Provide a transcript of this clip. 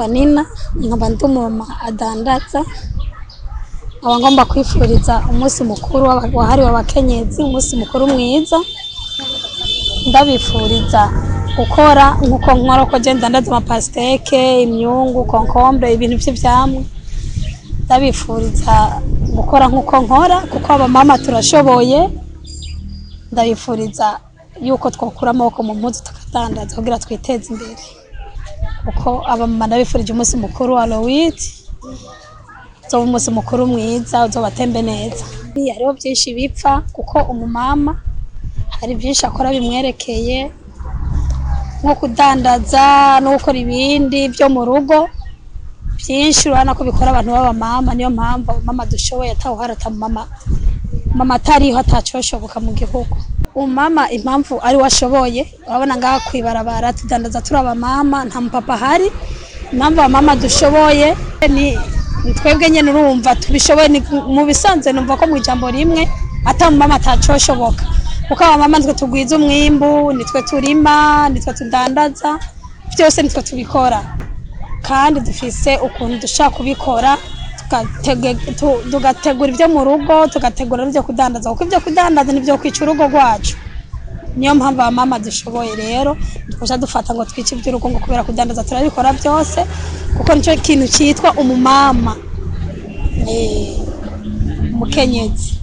Nina nkaba ndi umumama adandaza nkaba ngomba kwifuriza umunsi mukuru wahariwe abakenyezi, umunsi mukuru mwiza. Ndabifuriza gukora nkuko nkora ko je ndandaza amapasteke, imyungu, concombre, ibintu vy'ivyamwa. Ndabifuriza gukora nkuko nkora kuko abamama turashoboye. Ndabifuriza yuko twokura amaboko mu mpuzu tukadandaza kugira twiteze imbere. Uko abamama ndabifurije umunsi mukuru wa Lowit, uzoba umunsi mukuru mwiza, uzobatembe neza. Hariho byinshi bipfa kuko umumama hari byinshi akora bimwerekeye nko kudandaza no gukora ibindi byo mu rugo byinshi, urabona ko bikora abantu b'abamama. Niyo mpamvu mama dushoboye atawuharata mama atariho atacoshoboka mu gihugu. Umama impamvu ari washoboye, urabona ngaha kwibarabara tudandaza turaba mama, nta mupapa hari. Impamvu abamama dushoboye ni twebwe nyene, urumva tubishoboye. Mu bisanzwe numva ko mu ijambo rimwe ata mama atacoshoboka kuko abamama nitwe tugwiza umwimbu, nitwe turima, nitwe tudandaza, byose nitwe tubikora. Kandi dufise ukuntu dushaka kubikora, tugategura ibyo mu rugo, tugategura n'ibyo kudandaza kuko ibyo kudandaza nibyo kwica urugo rwacu. Niyo mpamvu abamama dushoboye rero dukoresha dufata ngo twice iby'urugo ngo kubera kudandaza turabikora byose kuko nicyo kintu cyitwa umumama, umukenyezi.